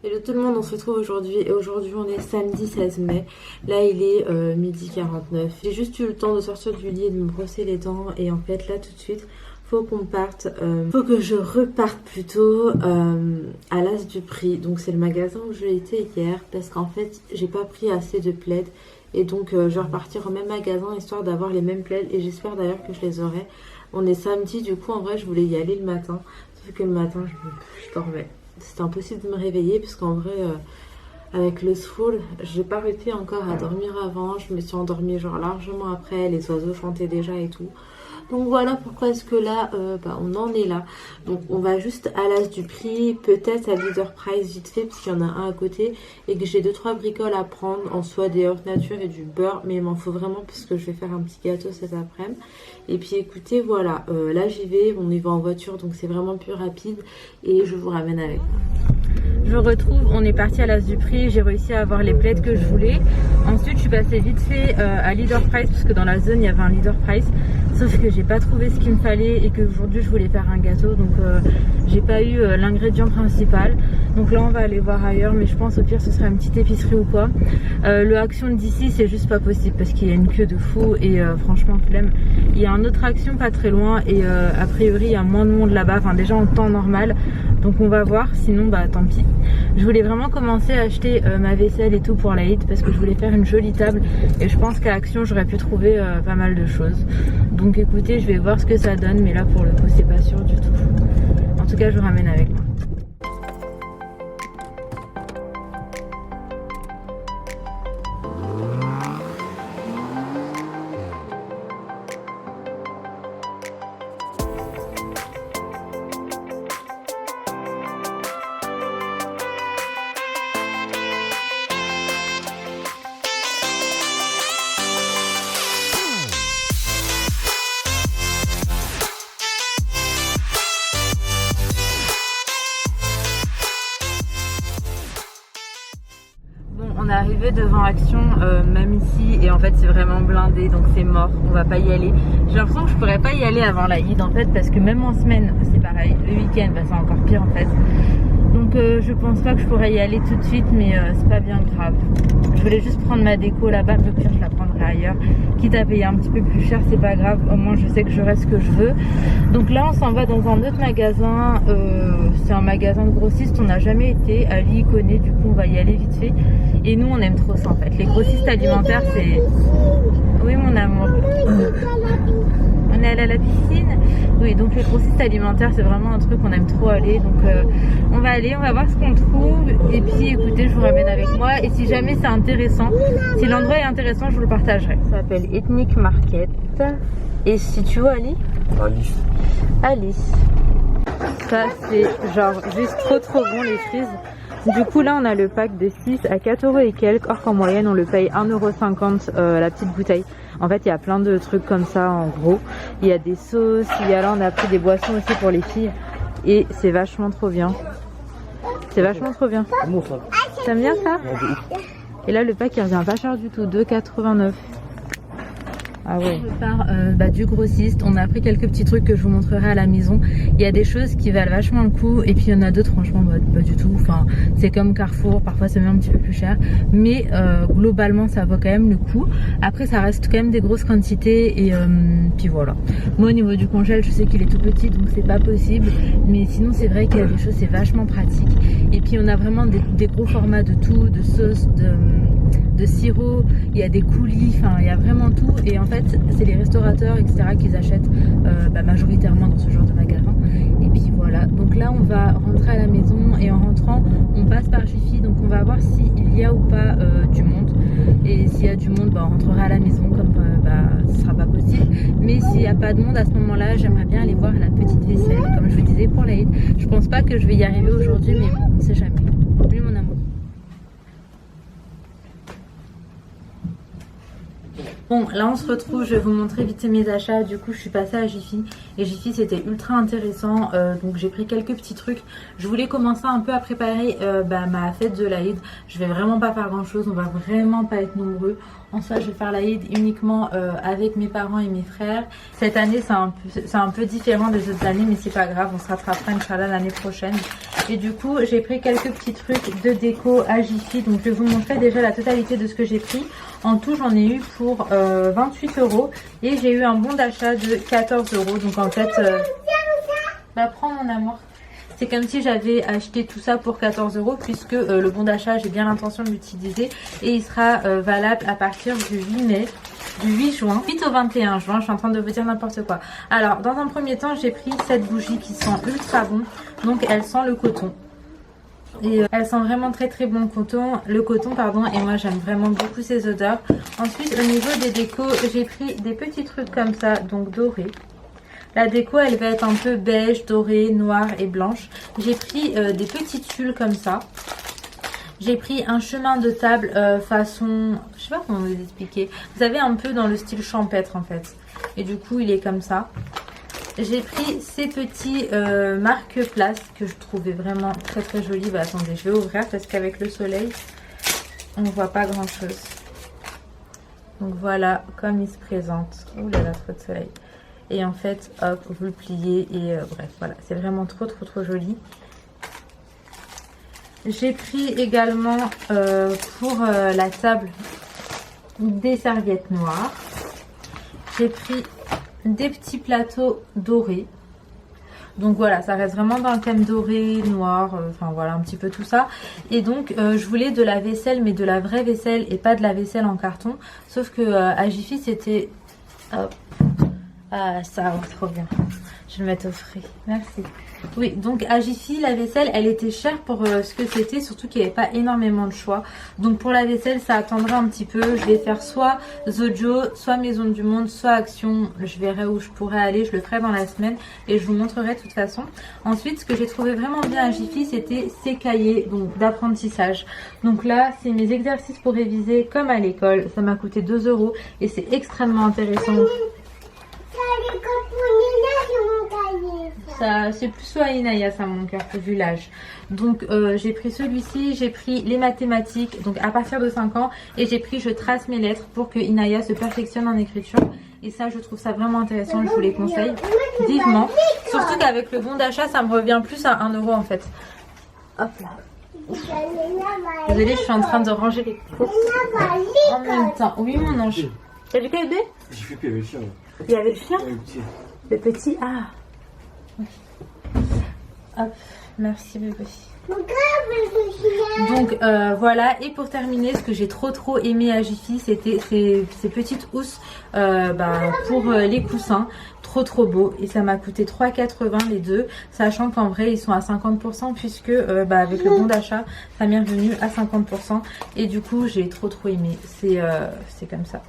Hello tout le monde, on se retrouve aujourd'hui et aujourd'hui on est samedi 16 mai. Là il est midi 49. J'ai juste eu le temps de sortir du lit et de me brosser les dents et en fait là tout de suite faut qu'on parte, faut que je reparte plutôt à l'As du Prix. Donc c'est le magasin où j'ai été hier parce qu'en fait j'ai pas pris assez de plaids et donc je vais repartir au même magasin histoire d'avoir les mêmes plaids et j'espère d'ailleurs que je les aurai. On est samedi, du coup en vrai je voulais y aller le matin, sauf que le matin je dormais. C'était impossible de me réveiller parce qu'en vrai avec le school j'ai pas réussi encore à dormir avant. Je me suis endormie genre largement après, les oiseaux chantaient déjà et tout. Donc voilà pourquoi est-ce que là on en est là. Donc on va juste à l'As du Prix, peut-être à Leader Price vite fait parce qu'il y en a un à côté et que j'ai 2-3 bricoles à prendre, en soi des yaourts nature et du beurre, mais il m'en faut vraiment parce que je vais faire un petit gâteau cet après-midi. Et puis écoutez voilà, là j'y vais, on y va en voiture donc c'est vraiment plus rapide et je vous ramène avec moi. Je retrouve, on est parti à l'As du Prix, j'ai réussi à avoir les plaids que je voulais. Ensuite je suis passée vite fait à Leader Price parce que dans la zone il y avait un Leader Price. Sauf que j'ai pas trouvé ce qu'il me fallait et qu'aujourd'hui je voulais faire un gâteau, donc j'ai pas eu l'ingrédient principal. Donc là on va aller voir ailleurs, mais je pense au pire ce serait une petite épicerie ou quoi. Le Action d'ici c'est juste pas possible parce qu'il y a une queue de fou et franchement flemme. Il y a un autre Action pas très loin et a priori il y a moins de monde là-bas, enfin déjà en temps normal. Donc on va voir, sinon bah tant pis. Je voulais vraiment commencer à acheter ma vaisselle et tout pour l'Aïd parce que je voulais faire une jolie table et je pense qu'à Action j'aurais pu trouver pas mal de choses. Donc écoutez, je vais voir ce que ça donne, mais là pour le coup c'est pas sûr du tout. En tout cas je vous ramène avec moi. On est arrivé devant Action, même ici, et en fait c'est vraiment blindé, donc c'est mort, on va pas y aller. J'ai l'impression que je pourrais pas y aller avant l'Aïd en fait, parce que même en semaine c'est pareil, le week-end bah, c'est encore pire en fait. Donc je pense pas que je pourrais y aller tout de suite, mais c'est pas bien grave. Je voulais juste prendre ma déco là-bas, le pire je la prendrai ailleurs. Quitte à payer un petit peu plus cher, c'est pas grave, au moins je sais que j'aurai ce que je veux. Donc là on s'en va dans un autre magasin, c'est un magasin de grossistes, on n'a jamais été, Ali y connaît, du coup on va y aller vite fait. Et nous on aime trop ça en fait, les grossistes alimentaires c'est... Oui mon amour. On est allé à la piscine. Oui, donc les grossistes alimentaires c'est vraiment un truc qu'on aime trop aller. Donc on va aller, on va voir ce qu'on trouve. Et puis écoutez, je vous ramène avec moi. Et si jamais c'est intéressant, si l'endroit est intéressant, je vous le partagerai. Ça s'appelle Ethnic Market. Et si tu vois Ali, Alice. Ça c'est genre juste trop bon les frises. Du coup là on a le pack de 6 à 4 € et quelques, or qu'en moyenne on le paye 1,50 € la petite bouteille. En fait il y a plein de trucs comme ça en gros. Il y a des sauces, il y a là on a pris des boissons aussi pour les filles. Et c'est vachement trop bien. C'est vachement trop bien. T'aimes bien ça? Et là le pack il revient pas cher du tout, 2,89 €. Ah ouais. On part du grossiste, on a pris quelques petits trucs que je vous montrerai à la maison. Il y a des choses qui valent vachement le coup et puis il y en a d'autres franchement pas du tout. Enfin c'est comme Carrefour, parfois c'est même un petit peu plus cher, mais globalement ça vaut quand même le coup. Après ça reste quand même des grosses quantités et puis voilà. Moi au niveau du congèle je sais qu'il est tout petit donc c'est pas possible, mais sinon c'est vrai qu'il y a des choses, c'est vachement pratique. Et puis on a vraiment des gros formats de tout, de sauce, de sirop, il y a des coulis, enfin il y a vraiment tout. Et en fait c'est les restaurateurs etc qu'ils achètent majoritairement dans ce genre de magasin. Et puis voilà, donc là on va rentrer à la maison et en rentrant on passe par Jiffy, donc on va voir s'il y a ou pas du monde. Et s'il y a du monde on rentrera à la maison, comme ce sera pas possible. Mais s'il n'y a pas de monde à ce moment là, j'aimerais bien aller voir la petite vaisselle comme je vous disais pour l'Aïd. Je pense pas que je vais y arriver aujourd'hui, mais bon, on sait jamais. Lui mon amour. Bon, là on se retrouve, je vais vous montrer vite mes achats. Du coup je suis passée à Jiffy et Jiffy c'était ultra intéressant, donc j'ai pris quelques petits trucs. Je voulais commencer un peu à préparer ma fête de l'Aïd. Je vais vraiment pas faire grand chose, on va vraiment pas être nombreux. En soi je vais faire l'Aïd uniquement avec mes parents et mes frères. Cette année c'est un peu différent des autres années, mais c'est pas grave, on se rattrapera Inch'Allah l'année prochaine. Et du coup j'ai pris quelques petits trucs de déco à Jiffy. Donc je vais vous montrer déjà la totalité de ce que j'ai pris. En tout j'en ai eu pour 28 € et j'ai eu un bon d'achat de 14 €. Donc en fait bah prends mon amour. C'est comme si j'avais acheté tout ça pour 14 € puisque le bon d'achat, j'ai bien l'intention de l'utiliser et il sera valable à partir du 8 mai, du 8 juin, 8 au 21 juin. Je suis en train de vous dire n'importe quoi. Alors, dans un premier temps, j'ai pris cette bougie qui sent ultra bon. Donc, elle sent le coton. Et elle sent vraiment très très bon le coton pardon, et moi j'aime vraiment beaucoup ces odeurs. Ensuite, au niveau des décos, j'ai pris des petits trucs comme ça, donc dorés. La déco elle va être un peu beige, dorée, noire et blanche. J'ai pris des petits tulles comme ça. J'ai pris un chemin de table façon, je sais pas comment vous expliquer. Vous savez, un peu dans le style champêtre en fait. Et du coup il est comme ça. J'ai pris ces petits marque-place que je trouvais vraiment très très jolis. Bah attendez, je vais ouvrir parce qu'avec le soleil on ne voit pas grand chose. Donc voilà comme il se présente. Ouh là là, trop de soleil. Et en fait, hop, vous le pliez et bref, voilà, c'est vraiment trop trop trop joli. J'ai pris également pour la table des serviettes noires. J'ai pris des petits plateaux dorés. Donc voilà, ça reste vraiment dans le thème doré, noir, enfin voilà, un petit peu tout ça. Et donc, je voulais de la vaisselle, mais de la vraie vaisselle et pas de la vaisselle en carton. Sauf que à Jiffy, c'était... Hop. Ah, ça va trop bien. Je vais le mettre au frais. Merci. Oui, donc à Jiffy, la vaisselle, elle était chère pour ce que c'était, surtout qu'il n'y avait pas énormément de choix. Donc pour la vaisselle, ça attendra un petit peu. Je vais faire soit Zojo, soit Maison du Monde, soit Action. Je verrai où je pourrais aller. Je le ferai dans la semaine et je vous montrerai de toute façon. Ensuite, ce que j'ai trouvé vraiment bien à Jiffy, c'était ces cahiers d'apprentissage. Donc là, c'est mes exercices pour réviser comme à l'école. Ça m'a coûté 2 € et c'est extrêmement intéressant. Ça, c'est plus soit Inaya, ça mon cœur, vu l'âge. Donc j'ai pris celui-ci, j'ai pris les mathématiques, donc à partir de 5 ans, et j'ai pris je trace mes lettres pour que Inaya se perfectionne en écriture. Et ça, je trouve ça vraiment intéressant, je vous les conseille vivement. Surtout qu'avec le bon d'achat, ça me revient plus à 1 € en fait. Hop là. Désolée, je suis en train de ranger les courses en même temps. Oui mon ange. T'as vu quel bébé? J'ai fait qu'il y avait le chien. Il y avait le chien? Le petit. Le petit, ah. Oui. Hop, merci bébé. Donc voilà, et pour terminer, ce que j'ai trop aimé à Jiffy, c'était ces petites housses pour les coussins. Trop beau, et ça m'a coûté 3,80 les deux, sachant qu'en vrai ils sont à 50% puisque avec le bon d'achat ça m'est revenu à 50%, et du coup j'ai trop aimé. C'est comme ça.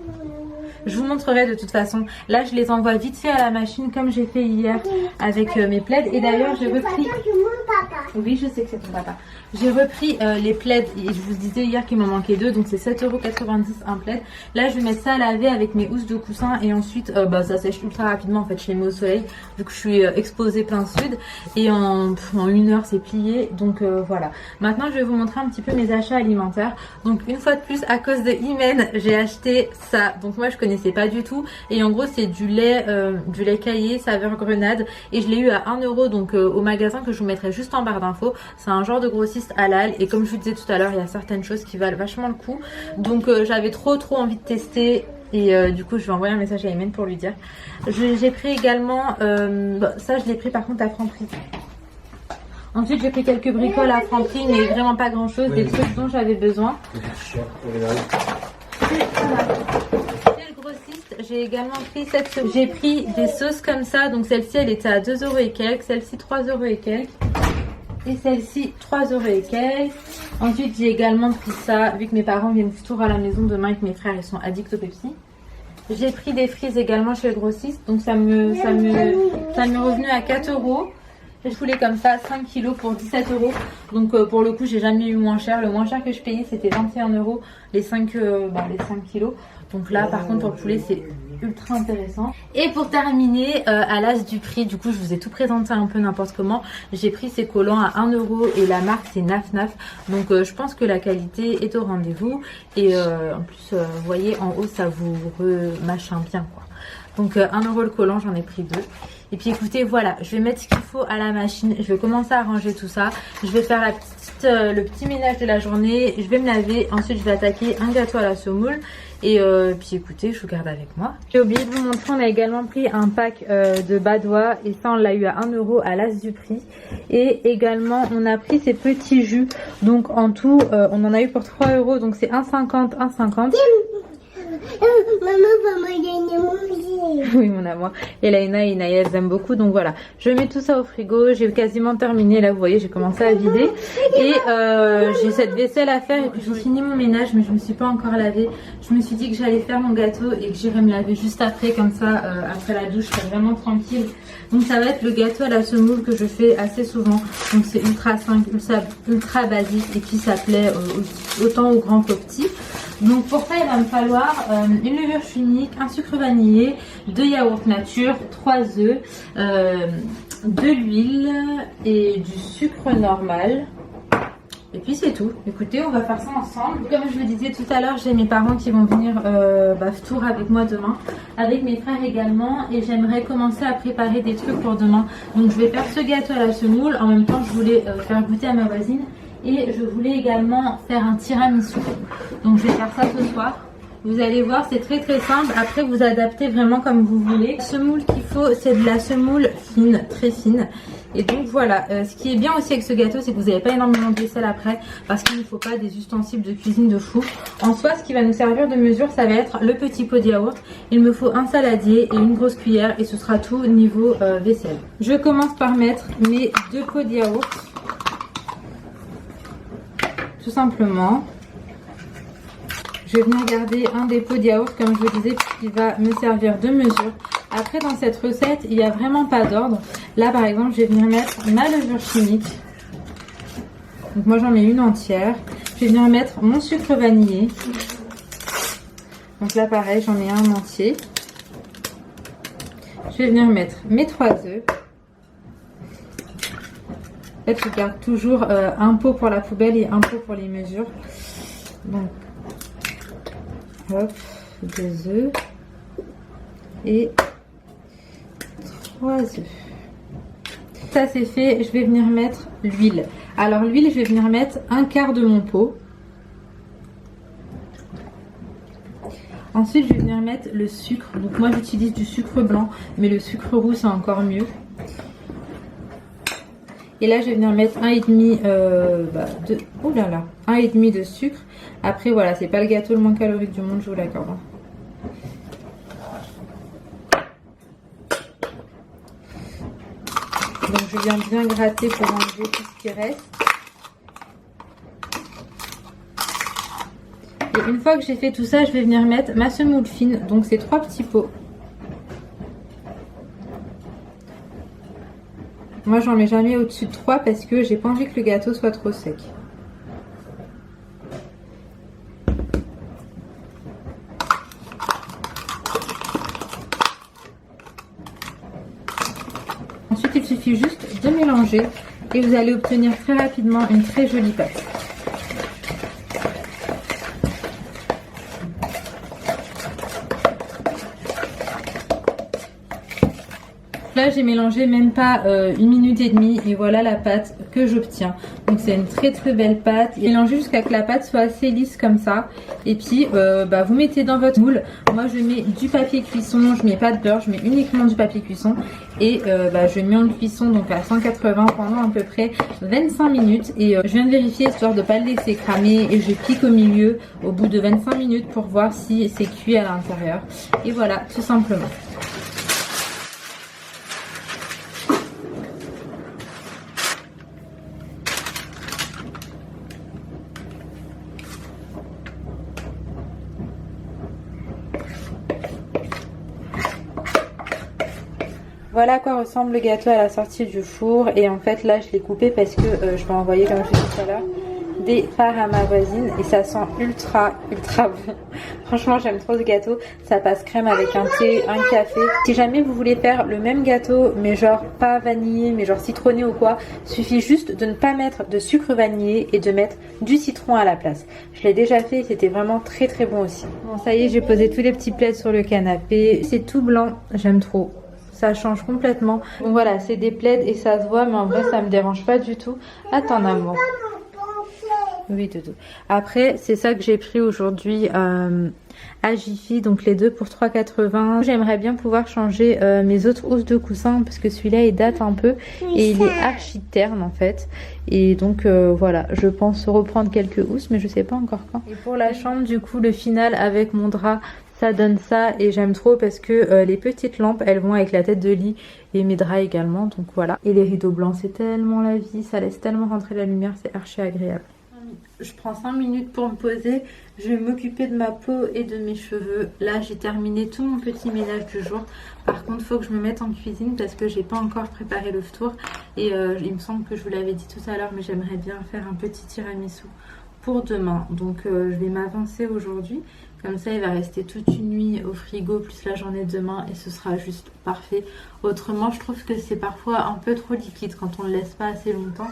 Je vous montrerai de toute façon. Là je les envoie vite fait à la machine comme j'ai fait hier avec mes plaids. Et d'ailleurs j'ai repris... Oui, je sais que c'est ton papa. J'ai repris les plaids, et je vous disais hier qu'il m'en manquait 2, donc c'est 7,90 € un plaid. Là je vais mettre ça à laver avec mes housses de coussin, et ensuite ça sèche ultra rapidement en fait. Je les mets au soleil vu que je suis exposée plein sud, et en 1 heure c'est plié. Donc voilà. Maintenant je vais vous montrer un petit peu mes achats alimentaires. Donc une fois de plus, à cause de Imen, j'ai acheté ça. Donc moi je connaissais pas du tout, et en gros c'est du lait caillé saveur grenade, et je l'ai eu à 1 € donc au magasin, que je vous mettrai juste en barre d'infos. C'est un genre de grossiste halal, et comme je vous disais tout à l'heure, il y a certaines choses qui valent vachement le coup. Donc j'avais trop envie de tester. Et du coup je vais envoyer un message à Imen pour lui dire. J'ai pris également ça je l'ai pris par contre à Franprix. Ensuite j'ai pris quelques bricoles à Franprix, mais vraiment pas grand chose, des trucs dont j'avais besoin. C'est le grossiste. J'ai également pris j'ai pris des sauces comme ça. Donc celle-ci elle était à 2 € et quelques, celle-ci 3 € et quelques, et celle-ci 3 € et quelques. Ensuite j'ai également pris ça, vu que mes parents viennent toujours à la maison demain et que mes frères ils sont addicts au Pepsi. J'ai pris des frites également chez le grossiste, donc ça m'est revenu à 4 €. Je voulais comme ça 5 kg pour 17 €. Donc pour le coup j'ai jamais eu moins cher. Le moins cher que je payais c'était 21 € les 5 kilos. Donc là par contre pour le poulet c'est ultra intéressant. Et pour terminer, à l'as du prix, du coup je vous ai tout présenté un peu n'importe comment. J'ai pris ces collants à 1 € et la marque c'est Naf Naf. Donc je pense que la qualité est au rendez-vous. Et en plus vous voyez en haut ça vous remachin bien quoi. Donc 1 € le collant, j'en ai pris 2. Et puis écoutez, voilà, je vais mettre ce qu'il faut à la machine. Je vais commencer à ranger tout ça. Je vais faire le petit ménage de la journée. Je vais me laver. Ensuite, je vais attaquer un gâteau à la semoule. Et puis écoutez, je vous garde avec moi. J'ai oublié de vous montrer, on a également pris un pack de badois. Et ça, on l'a eu à 1 € à l'as du prix. Et également, on a pris ces petits jus. Donc en tout, on en a eu pour 3 €. Donc c'est 1,50, 1,50. Maman va me gagner manger. Oui, mon amour. Et Laïna et Inaïa, elles aiment beaucoup. Donc voilà, je mets tout ça au frigo. J'ai quasiment terminé. Là, vous voyez, j'ai commencé à vider. Et j'ai cette vaisselle à faire. Et puis, j'ai fini mon ménage, mais je me suis pas encore lavée. Je me suis dit que j'allais faire mon gâteau et que j'irais me laver juste après. Comme ça, après la douche, je serai vraiment tranquille. Donc, ça va être le gâteau à la semoule que je fais assez souvent. Donc, c'est ultra simple, ultra basique. Et puis, ça plaît autant aux grands qu'aux petits. Donc pour ça, il va me falloir une levure chimique, un sucre vanillé, 2 yaourts nature, 3 œufs, de l'huile et du sucre normal. Et puis c'est tout. Écoutez, on va faire ça ensemble. Comme je vous disais tout à l'heure, j'ai mes parents qui vont venir tour avec moi demain, avec mes frères également. Et j'aimerais commencer à préparer des trucs pour demain. Donc je vais faire ce gâteau à la semoule. En même temps, je voulais faire goûter à ma voisine. Et je voulais également faire un tiramisu. Donc je vais faire ça ce soir. Vous allez voir, c'est très très simple. Après, vous adaptez vraiment comme vous voulez. La semoule qu'il faut, c'est de la semoule fine, très fine. Et donc voilà, ce qui est bien aussi avec ce gâteau, c'est que vous n'avez pas énormément de vaisselle après. Parce qu'il ne faut pas des ustensiles de cuisine de fou. En soi, ce qui va nous servir de mesure, ça va être le petit pot de yaourt. Il me faut un saladier et une grosse cuillère. Et ce sera tout niveau vaisselle. Je commence par mettre mes 2 pots de yaourt. Tout simplement, je vais venir garder un des pots de yaourt comme je vous disais, qui va me servir de mesure. Après, dans cette recette, il n'y a vraiment pas d'ordre. Là, par exemple, je vais venir mettre ma levure chimique. Donc moi, j'en mets une entière. Je vais venir mettre mon sucre vanillé. Donc là, pareil, j'en ai un entier. Je vais venir mettre mes 3 œufs. En fait, je garde toujours un pot pour la poubelle et un pot pour les mesures. Donc, hop, 2 œufs et 3 œufs. Ça c'est fait, je vais venir mettre l'huile. Alors l'huile, je vais venir mettre un quart de mon pot. Ensuite, je vais venir mettre le sucre. Donc moi, j'utilise du sucre blanc, mais le sucre roux, c'est encore mieux. Et là, je vais venir mettre 1,5 de sucre. Après, voilà, c'est pas le gâteau le moins calorique du monde, je vous l'accorde. Donc, je viens bien gratter pour enlever tout ce qui reste. Et une fois que j'ai fait tout ça, je vais venir mettre ma semoule fine. Donc, c'est 3 petits pots. Moi, j'en mets jamais au-dessus de 3 parce que j'ai pas envie que le gâteau soit trop sec. Ensuite, il suffit juste de mélanger et vous allez obtenir très rapidement une très jolie pâte. Là, j'ai mélangé même pas 1 minute et demie et voilà la pâte que j'obtiens. Donc c'est une très très belle pâte. Mélangez jusqu'à ce que la pâte soit assez lisse comme ça. Et puis vous mettez dans votre moule. Moi je mets du papier cuisson, je mets pas de beurre, je mets uniquement du papier cuisson. Et je mets en cuisson donc à 180 pendant à peu près 25 minutes. Et je viens de vérifier histoire de ne pas le laisser cramer. Et je pique au milieu au bout de 25 minutes pour voir si c'est cuit à l'intérieur. Et voilà, tout simplement. Voilà à quoi ressemble le gâteau à la sortie du four. Et en fait là je l'ai coupé parce que je vais envoyer, comme je l'ai dit tout à l'heure, des parts à ma voisine et ça sent ultra bon. Franchement j'aime trop ce gâteau, ça passe crème avec un thé, un café. Si jamais vous voulez faire le même gâteau mais genre pas vanillé mais genre citronné ou quoi, suffit juste de ne pas mettre de sucre vanillé et de mettre du citron à la place. Je l'ai déjà fait et c'était vraiment très bon aussi. Bon ça y est, j'ai posé tous les petits plaids sur le canapé, c'est tout blanc, j'aime trop. Ça change complètement. Donc voilà, c'est des plaids et ça se voit mais en vrai ça me dérange pas du tout. Attends amour. Oui, doudou. Après, c'est ça que j'ai pris aujourd'hui à Jiffy, donc les deux pour 3,80. J'aimerais bien pouvoir changer mes autres housses de coussin parce que celui-là il date un peu et il est archi terne en fait. Et donc voilà, je pense reprendre quelques housses mais je sais pas encore quand. Et pour la chambre, du coup, le final avec mon drap, ça donne ça et j'aime trop parce que les petites lampes elles vont avec la tête de lit et mes draps également, donc voilà. Et les rideaux blancs, c'est tellement la vie, ça laisse tellement rentrer la lumière, c'est archi agréable. Je prends 5 minutes pour me poser, je vais m'occuper de ma peau et de mes cheveux. Là j'ai terminé tout mon petit ménage du jour. Par contre il faut que je me mette en cuisine parce que j'ai pas encore préparé le tour. Et il me semble que je vous l'avais dit tout à l'heure, mais j'aimerais bien faire un petit tiramisu pour demain. Donc je vais m'avancer aujourd'hui. Comme ça il va rester toute une nuit au frigo plus la journée de demain et ce sera juste parfait. Autrement je trouve que c'est parfois un peu trop liquide quand on ne le laisse pas assez longtemps.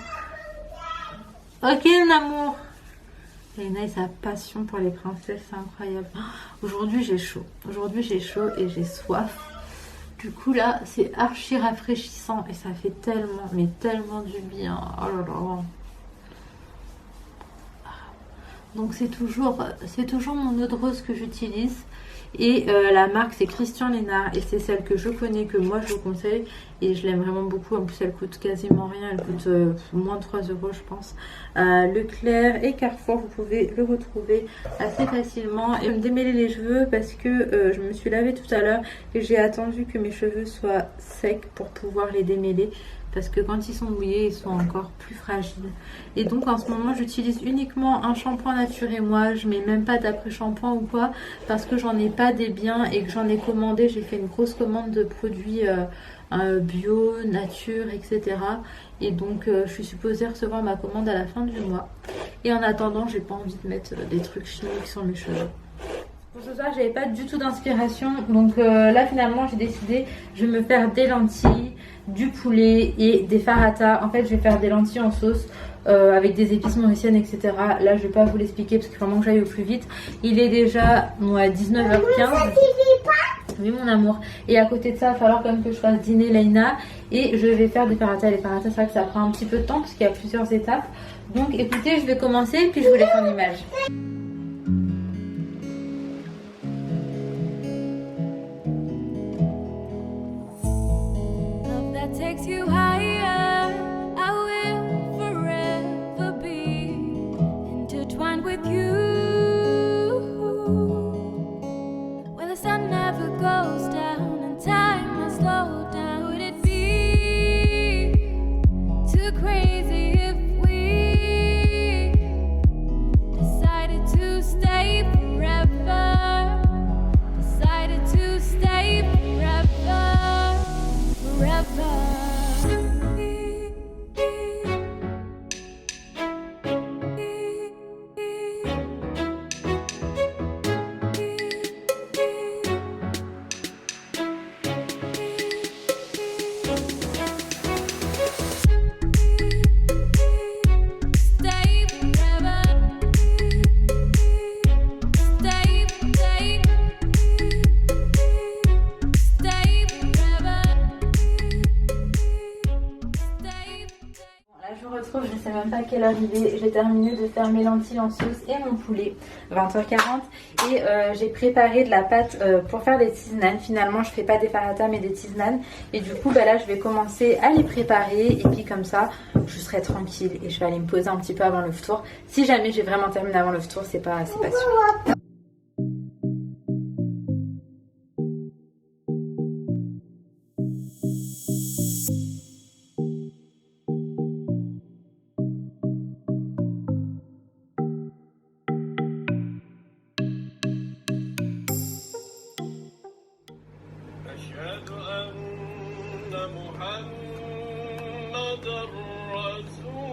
Ok mon amour. Léna et sa passion pour les princesses, c'est incroyable. Aujourd'hui j'ai chaud. Aujourd'hui j'ai chaud et j'ai soif. Du coup là c'est archi rafraîchissant et ça fait tellement, mais tellement du bien. Oh là là. Donc c'est toujours mon eau de rose que j'utilise. Et la marque c'est Christian Lénard et c'est celle que je connais, que moi je vous conseille et je l'aime vraiment beaucoup. En plus elle coûte quasiment rien, elle coûte moins de 3 € je pense. Leclerc et Carrefour, vous pouvez le retrouver assez facilement. Et me démêler les cheveux parce que je me suis lavée tout à l'heure et j'ai attendu que mes cheveux soient secs pour pouvoir les démêler. Parce que quand ils sont mouillés, ils sont encore plus fragiles. Et donc en ce moment, j'utilise uniquement un shampoing Nature et Moi. Je mets même pas d'après-shampoing ou quoi. Parce que j'en ai pas des biens et que j'en ai commandé. J'ai fait une grosse commande de produits bio, nature, etc. Et donc je suis supposée recevoir ma commande à la fin du mois. Et en attendant, j'ai pas envie de mettre des trucs chimiques sur mes cheveux. Pour ce soir, j'avais pas du tout d'inspiration. Donc là, finalement, j'ai décidé, je vais me faire des lentilles, du poulet et des farata. En fait, je vais faire des lentilles en sauce avec des épices mauriciennes, etc. Là, je vais pas vous l'expliquer parce qu'il faut vraiment que j'aille au plus vite. Il est déjà 19h15. Oui, mon amour. Et à côté de ça, il va falloir quand même que je fasse dîner Léna. Et je vais faire des farata. Les farata, c'est vrai que ça prend un petit peu de temps parce qu'il y a plusieurs étapes. Donc, écoutez, je vais commencer puis je vous laisse en image. Takes you higher, I will forever be intertwined with you. Where the sun never goes down and time has slowed down. Would it be too crazy if we decided to stay forever? Decided to stay forever, forever. Je ne sais même pas à quelle heure il est. J'ai terminé de faire mes lentilles en sauce et mon poulet, 20h40. Et j'ai préparé de la pâte pour faire des tisanes. Finalement, je fais pas des farata mais des tisanes. Et du coup, bah là, je vais commencer à les préparer. Et puis comme ça, je serai tranquille et je vais aller me poser un petit peu avant le ftour. Si jamais j'ai vraiment terminé avant le ftour, c'est pas sûr. أشهد أن محمد رسول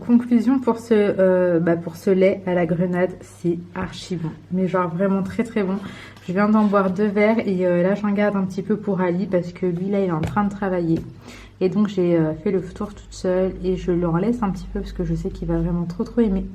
conclusion pour ce lait à la grenade, c'est archi bon. Mais genre vraiment très très bon. Je viens d'en boire 2 verres et là j'en garde un petit peu pour Ali parce que lui là il est en train de travailler. Et donc j'ai fait le tour toute seule et je leur laisse un petit peu parce que je sais qu'il va vraiment trop aimer.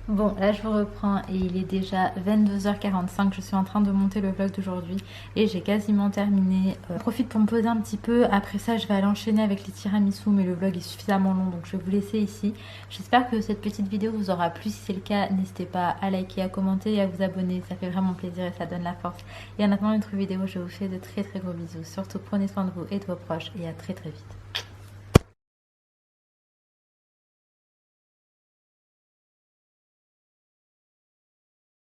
Bon, là je vous reprends et il est déjà 22h45, je suis en train de monter le vlog d'aujourd'hui et j'ai quasiment terminé. Je profite pour me poser un petit peu, après ça je vais aller enchaîner avec les tiramisu mais le vlog est suffisamment long donc je vais vous laisser ici. J'espère que cette petite vidéo vous aura plu, si c'est le cas n'hésitez pas à liker, à commenter et à vous abonner, ça fait vraiment plaisir et ça donne la force. Et en attendant une autre vidéo, je vous fais de très gros bisous, surtout prenez soin de vous et de vos proches et à très vite.